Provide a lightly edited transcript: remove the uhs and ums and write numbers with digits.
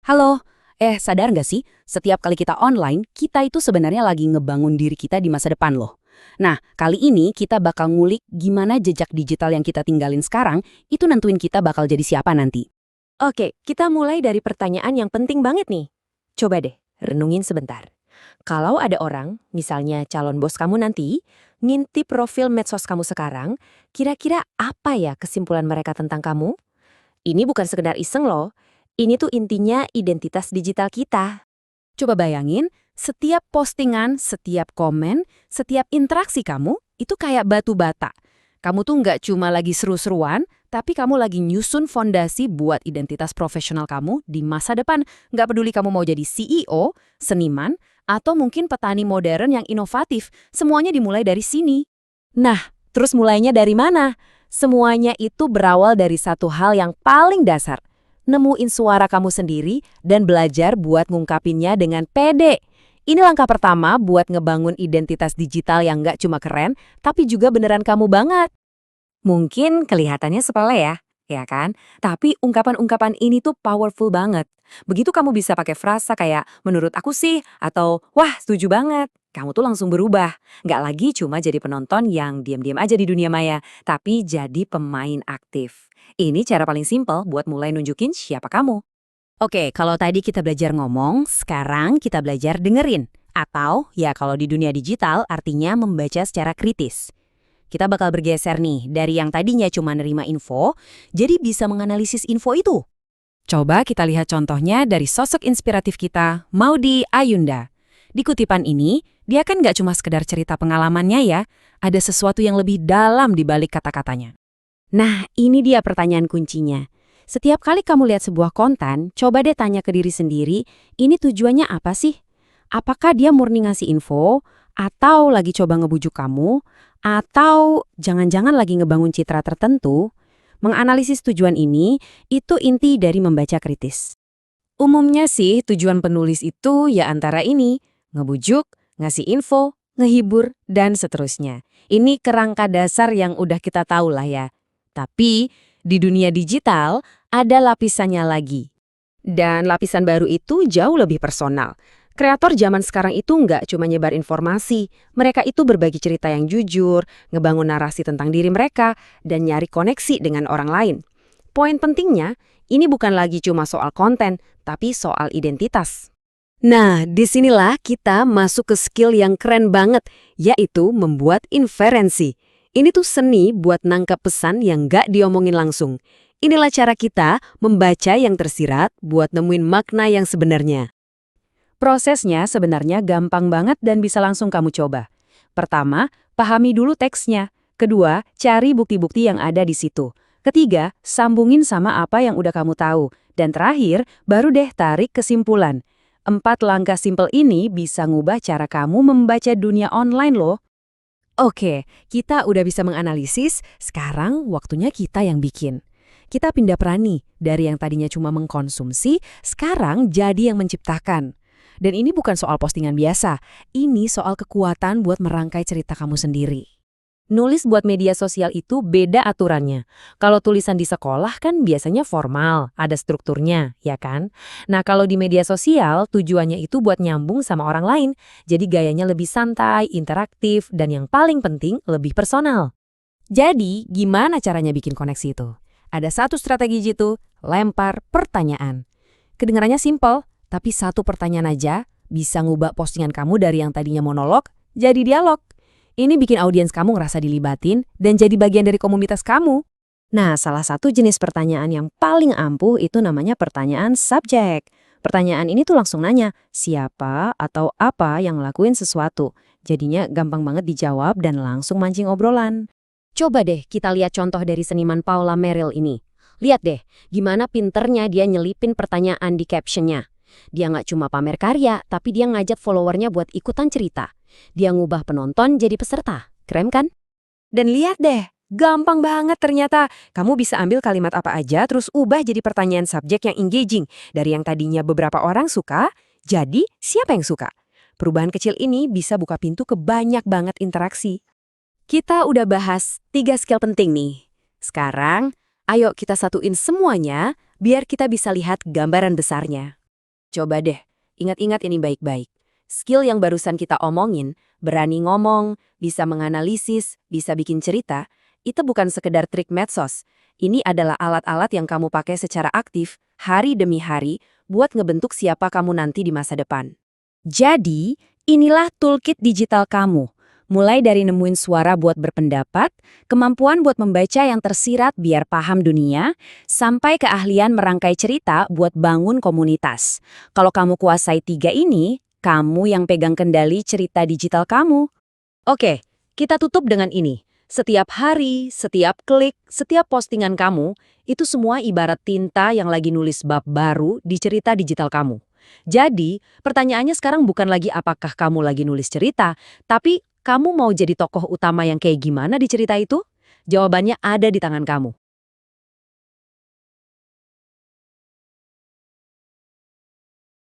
Halo, sadar nggak sih? Setiap kali kita online, kita itu sebenarnya lagi ngebangun diri kita di masa depan loh. Nah, kali ini kita bakal ngulik gimana jejak digital yang kita tinggalin sekarang, itu nentuin kita bakal jadi siapa nanti. Oke, kita mulai dari pertanyaan yang penting banget nih. Coba deh, renungin sebentar. Kalau ada orang, misalnya calon bos kamu nanti, ngintip profil medsos kamu sekarang, kira-kira apa ya kesimpulan mereka tentang kamu? Ini bukan sekedar iseng loh. Ini tuh intinya identitas digital kita. Coba bayangin, setiap postingan, setiap komen, setiap interaksi kamu, itu kayak batu bata. Kamu tuh nggak cuma lagi seru-seruan, tapi kamu lagi nyusun fondasi buat identitas profesional kamu di masa depan. Nggak peduli kamu mau jadi CEO, seniman, atau mungkin petani modern yang inovatif, semuanya dimulai dari sini. Nah, terus mulainya dari mana? Semuanya itu berawal dari satu hal yang paling dasar. Nemuin suara kamu sendiri dan belajar buat ngungkapinnya dengan pede. Ini langkah pertama buat ngebangun identitas digital yang nggak cuma keren, tapi juga beneran kamu banget. Mungkin kelihatannya sepele ya kan? Tapi ungkapan-ungkapan ini tuh powerful banget. Begitu kamu bisa pakai frasa kayak menurut aku sih atau wah setuju banget. Kamu tuh langsung berubah. Nggak lagi cuma jadi penonton yang diam-diam aja di dunia maya, tapi jadi pemain aktif. Ini cara paling simpel buat mulai nunjukin siapa kamu. Oke, kalau tadi kita belajar ngomong, sekarang kita belajar dengerin. Atau, ya kalau di dunia digital, artinya membaca secara kritis. Kita bakal bergeser nih, dari yang tadinya cuma nerima info, jadi bisa menganalisis info itu. Coba kita lihat contohnya dari sosok inspiratif kita, Maudy Ayunda. Di kutipan ini, dia kan nggak cuma sekedar cerita pengalamannya ya, ada sesuatu yang lebih dalam di balik kata-katanya. Nah, ini dia pertanyaan kuncinya. Setiap kali kamu lihat sebuah konten, coba deh tanya ke diri sendiri, ini tujuannya apa sih? Apakah dia murni ngasih info, atau lagi coba ngebujuk kamu, atau jangan-jangan lagi ngebangun citra tertentu? Menganalisis tujuan ini, itu inti dari membaca kritis. Umumnya sih tujuan penulis itu ya antara ini, ngebujuk, ngasih info, ngehibur, dan seterusnya. Ini kerangka dasar yang udah kita tahu lah ya. Tapi di dunia digital ada lapisannya lagi. Dan lapisan baru itu jauh lebih personal. Kreator zaman sekarang itu nggak cuma nyebar informasi, mereka itu berbagi cerita yang jujur, ngebangun narasi tentang diri mereka, dan nyari koneksi dengan orang lain. Poin pentingnya, ini bukan lagi cuma soal konten, tapi soal identitas. Nah, disinilah kita masuk ke skill yang keren banget, yaitu membuat inferensi. Ini tuh seni buat nangkap pesan yang nggak diomongin langsung. Inilah cara kita membaca yang tersirat buat nemuin makna yang sebenarnya. Prosesnya sebenarnya gampang banget dan bisa langsung kamu coba. Pertama, pahami dulu teksnya. Kedua, cari bukti-bukti yang ada di situ. Ketiga, sambungin sama apa yang udah kamu tahu. Dan terakhir, baru deh tarik kesimpulan. 4 langkah simpel ini bisa ngubah cara kamu membaca dunia online loh. Oke, kita udah bisa menganalisis, sekarang waktunya kita yang bikin. Kita pindah peran nih, dari yang tadinya cuma mengkonsumsi, sekarang jadi yang menciptakan. Dan ini bukan soal postingan biasa, ini soal kekuatan buat merangkai cerita kamu sendiri. Nulis buat media sosial itu beda aturannya. Kalau tulisan di sekolah kan biasanya formal, ada strukturnya, ya kan? Nah kalau di media sosial tujuannya itu buat nyambung sama orang lain. Jadi gayanya lebih santai, interaktif, dan yang paling penting lebih personal. Jadi gimana caranya bikin koneksi itu? Ada satu strategi jitu, lempar pertanyaan. Kedengarannya simpel, tapi satu pertanyaan aja bisa ngubah postingan kamu dari yang tadinya monolog jadi dialog. Ini bikin audiens kamu ngerasa dilibatin dan jadi bagian dari komunitas kamu. Nah, salah satu jenis pertanyaan yang paling ampuh itu namanya pertanyaan subjek. Pertanyaan ini tuh langsung nanya, siapa atau apa yang ngelakuin sesuatu. Jadinya gampang banget dijawab dan langsung mancing obrolan. Coba deh kita lihat contoh dari seniman Paula Merrill ini. Lihat deh, gimana pinternya dia nyelipin pertanyaan di captionnya. Dia nggak cuma pamer karya, tapi dia ngajak followernya buat ikutan cerita. Dia ngubah penonton jadi peserta. Keren kan? Dan lihat deh, gampang banget ternyata. Kamu bisa ambil kalimat apa aja terus ubah jadi pertanyaan subjek yang engaging. Dari yang tadinya beberapa orang suka, jadi siapa yang suka? Perubahan kecil ini bisa buka pintu ke banyak banget interaksi. Kita udah bahas 3 skill penting nih. Sekarang, ayo kita satuin semuanya biar kita bisa lihat gambaran besarnya. Coba deh, ingat-ingat ini baik-baik. Skill yang barusan kita omongin, berani ngomong, bisa menganalisis, bisa bikin cerita, itu bukan sekedar trik medsos. Ini adalah alat-alat yang kamu pakai secara aktif, hari demi hari, buat ngebentuk siapa kamu nanti di masa depan. Jadi, inilah toolkit digital kamu. Mulai dari nemuin suara buat berpendapat, kemampuan buat membaca yang tersirat biar paham dunia, sampai keahlian merangkai cerita buat bangun komunitas. Kalau kamu kuasai 3 ini, kamu yang pegang kendali cerita digital kamu. Oke, kita tutup dengan ini. Setiap hari, setiap klik, setiap postingan kamu, itu semua ibarat tinta yang lagi nulis bab baru di cerita digital kamu. Jadi, pertanyaannya sekarang bukan lagi apakah kamu lagi nulis cerita, tapi kamu mau jadi tokoh utama yang kayak gimana di cerita itu? Jawabannya ada di tangan kamu.